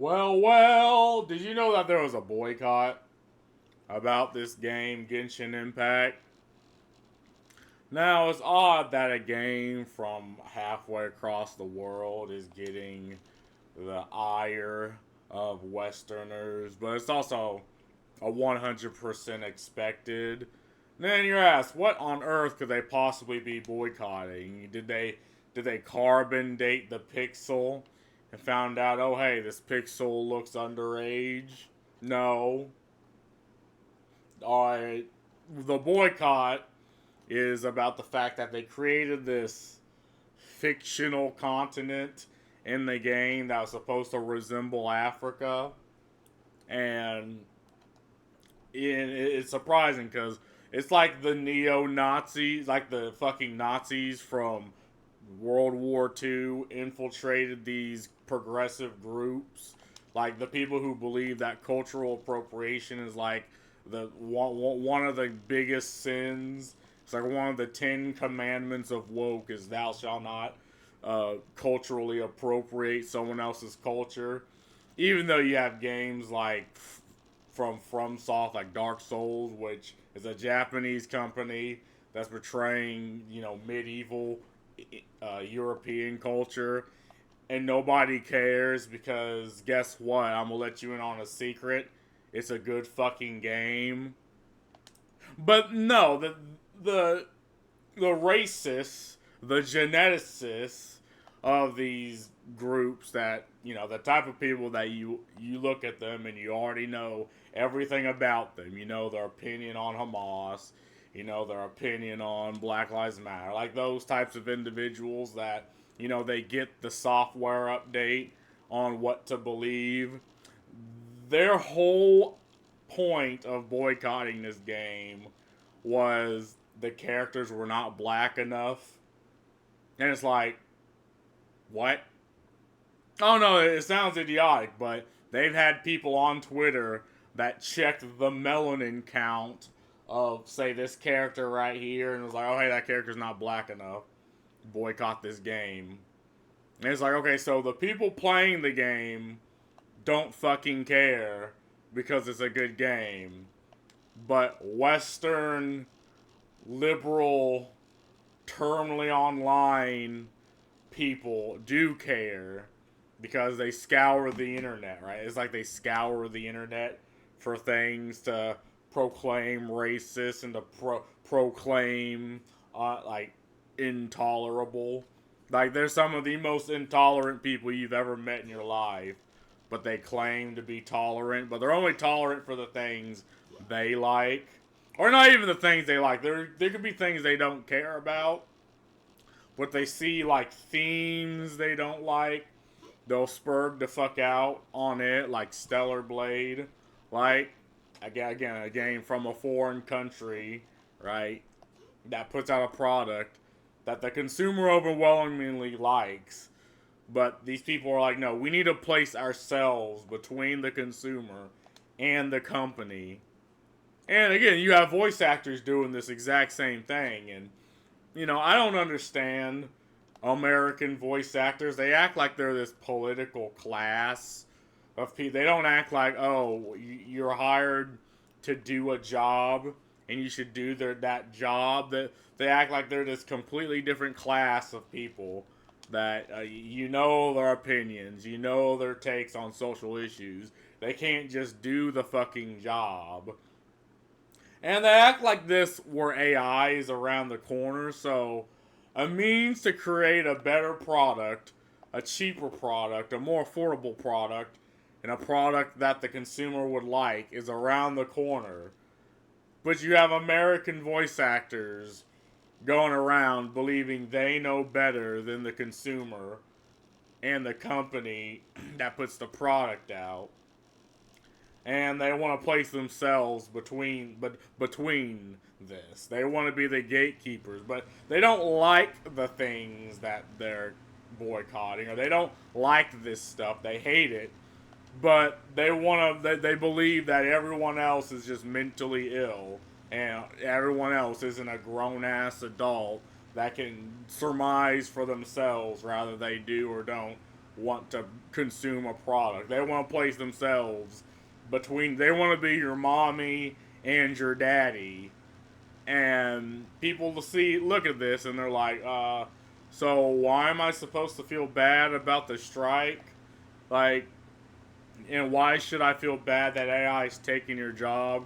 Well, did you know that there was a boycott about this game, Genshin Impact? Now, it's odd that a game from halfway across the world is getting the ire of Westerners, but it's also a 100% expected. Then you're asked, what on earth could they possibly be boycotting? Did they carbon date the pixel and found out, oh hey, this pixel looks underage? No. Alright. The boycott is about the fact that they created this fictional continent in the game that was supposed to resemble Africa. And it's surprising because it's like the neo Nazis, like the fucking Nazis from World War II infiltrated these progressive groups. Like the people who believe that cultural appropriation is like the one of the biggest sins. It's like one of the 10 commandments of woke is thou shalt not culturally appropriate someone else's culture. Even though you have games like from FromSoft, like Dark Souls, which is a Japanese company that's portraying medieval European culture, and nobody cares because guess what? I'm gonna let you in on a secret. It's a good fucking game. But no, the the racists, the geneticists of these groups that the type of people that you look at them and you already know everything about them. You know their opinion on Hamas. You know their opinion on Black Lives Matter. Like those types of individuals that they get the software update on what to believe. Their whole point of boycotting this game was the characters were not black enough. And it's like, what? Oh no, it sounds idiotic, but they've had people on Twitter that checked the melanin count of, say, this character right here, and was like, oh hey, that character's not black enough. Boycott this game. And it's like, okay, so the people playing the game don't fucking care because it's a good game. But Western liberal terminally online people do care because they scour the internet, right? It's like they scour the internet for things to proclaim racist and to proclaim like intolerable. Like there's some of the most intolerant people you've ever met in your life, but they claim to be tolerant, but they're only tolerant for the things they like. Or not even the things they like. There could be things they don't care about, but they see like themes they don't like, they'll spurg the fuck out on it, like Stellar Blade. Like, again, a game from a foreign country, right? That puts out a product that the consumer overwhelmingly likes. But these people are like, no, we need to place ourselves between the consumer and the company. And again, you have voice actors doing this exact same thing. And, I don't understand American voice actors. They act like they're this political class of people. They don't act like, oh, you're hired to do a job and you should do that job. That they act like they're this completely different class of people that their opinions, their takes on social issues. They can't just do the fucking job. And they act like this were AI is around the corner, so a means to create a better product, a cheaper product, a more affordable product, and a product that the consumer would like is around the corner. But you have American voice actors going around believing they know better than the consumer and the company that puts the product out. And they want to place themselves between this. They want to be the gatekeepers, but they don't like the things that they're boycotting, or they don't like this stuff. They hate it, but they believe that everyone else is just mentally ill, and everyone else isn't a grown ass adult that can surmise for themselves rather they do or don't want to consume a product. They want to place themselves between. They want to be your mommy and your daddy. And people will look at this, and they're like, so why am I supposed to feel bad about the strike? Like, and why should I feel bad that AI is taking your job?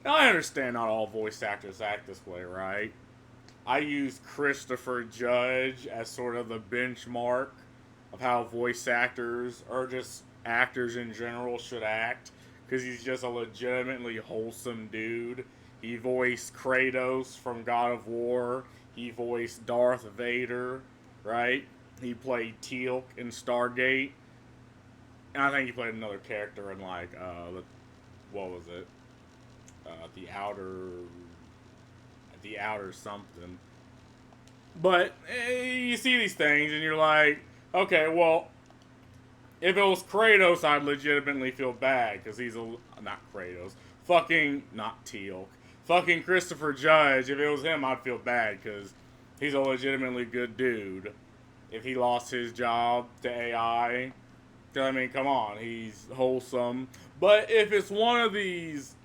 Now, I understand not all voice actors act this way, right? I use Christopher Judge as sort of the benchmark of how voice actors, or just actors in general, should act. Because he's just a legitimately wholesome dude. He voiced Kratos from God of War. He voiced Darth Vader, right? He played Teal'c in Stargate. And I think he played another character in, like, what was it? The Outer... The Outer something. But you see these things and you're like, okay, well, if it was Kratos, I'd legitimately feel bad because he's a not Kratos, fucking not Teal'c, fucking Christopher Judge. If it was him, I'd feel bad because he's a legitimately good dude. If he lost his job to AI, I mean, come on, he's wholesome. But if it's one of these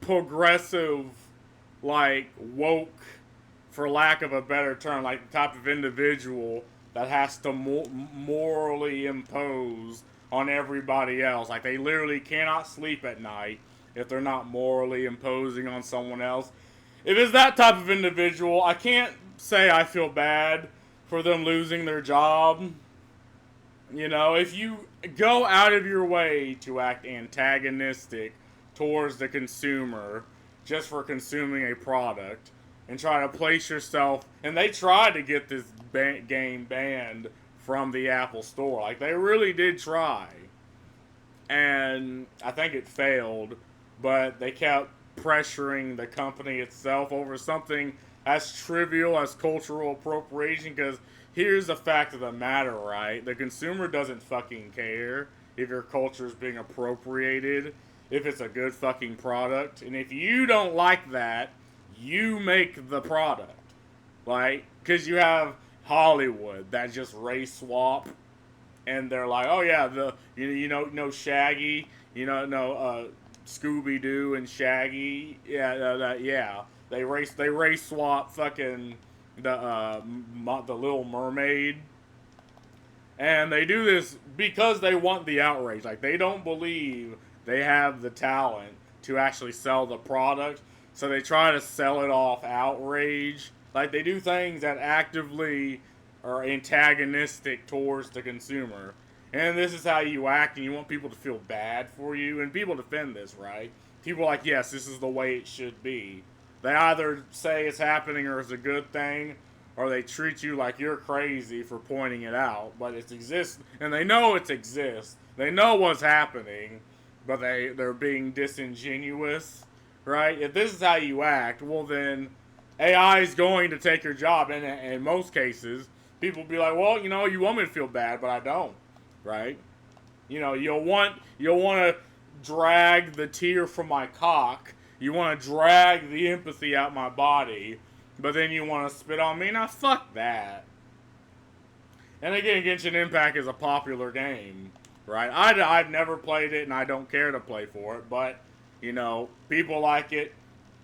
progressive, like, woke, for lack of a better term, like the type of individual that has to morally impose on everybody else. Like, they literally cannot sleep at night if they're not morally imposing on someone else. If it's that type of individual, I can't say I feel bad for them losing their job. You know, if you go out of your way to act antagonistic towards the consumer just for consuming a product, and try to place yourself, and they tried to get this game banned from the Apple Store. Like, they really did try. And I think it failed, but they kept pressuring the company itself over something as trivial as cultural appropriation, because here's the fact of the matter, right? The consumer doesn't fucking care if your culture is being appropriated, if it's a good fucking product. And if you don't like that, you make the product. Like, because you have Hollywood that just race swap, and they're like, oh yeah, no Shaggy, Scooby Doo and Shaggy, yeah, they race swap fucking the Little Mermaid, and they do this because they want the outrage. Like, they don't believe they have the talent to actually sell the product. So they try to sell it off outrage. Like, they do things that actively are antagonistic towards the consumer. And this is how you act, and you want people to feel bad for you. And people defend this, right? People are like, yes, this is the way it should be. They either say it's happening or it's a good thing, or they treat you like you're crazy for pointing it out. But it exists, and they know it exists. They know what's happening, but they're being disingenuous. Right? If this is how you act, well then AI is going to take your job. And in most cases, people be like, well, you want me to feel bad, but I don't. Right? You'll want to drag the tear from my cock. You want to drag the empathy out my body, but then you want to spit on me. Now, fuck that. And again, Genshin Impact is a popular game. Right? I've never played it, and I don't care to play for it, but people like it,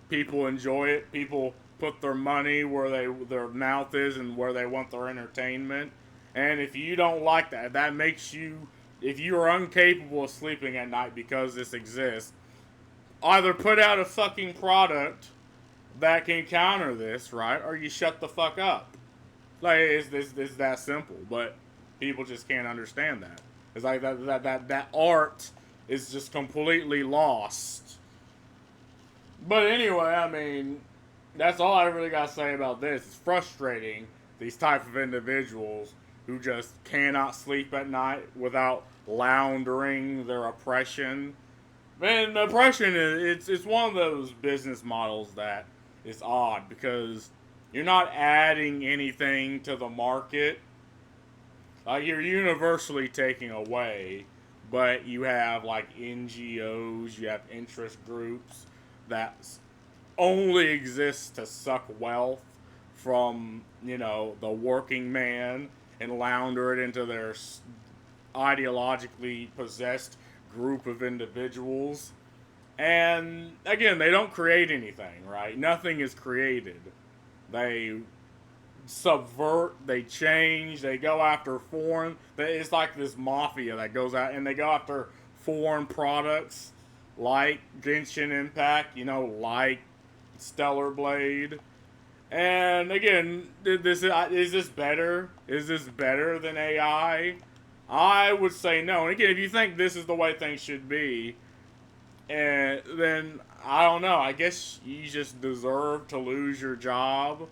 people enjoy it, people put their money where their mouth is and where they want their entertainment. And if you don't like that, that makes you, if you are incapable of sleeping at night because this exists, either put out a fucking product that can counter this, right? Or you shut the fuck up. Like, it's that simple, but people just can't understand that. It's like that art is just completely lost. But anyway, I mean, that's all I really got to say about this. It's frustrating, these type of individuals who just cannot sleep at night without laundering their oppression. Man, oppression it's one of those business models that is odd, because you're not adding anything to the market. Like, you're universally taking away, but you have, like, NGOs, you have interest groups that only exist to suck wealth from, the working man and launder it into their ideologically possessed group of individuals. And again, they don't create anything, right? Nothing is created. They subvert, they change, they go after foreign. It's like this mafia that goes out and they go after foreign products like Genshin Impact, like Stellar Blade. And again, is this better? Is this better than AI? I would say no. And again, if you think this is the way things should be, and then I don't know. I guess you just deserve to lose your job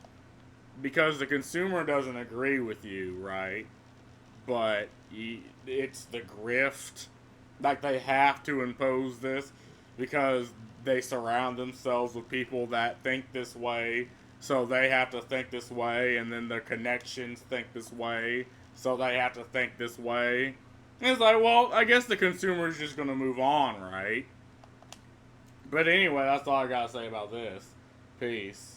because the consumer doesn't agree with you, right? But it's the grift. Like they have to impose this because they surround themselves with people that think this way, so they have to think this way, and then their connections think this way, so they have to think this way. And it's like, well, I guess the consumer's just gonna move on, right? But anyway, that's all I gotta say about this. Peace.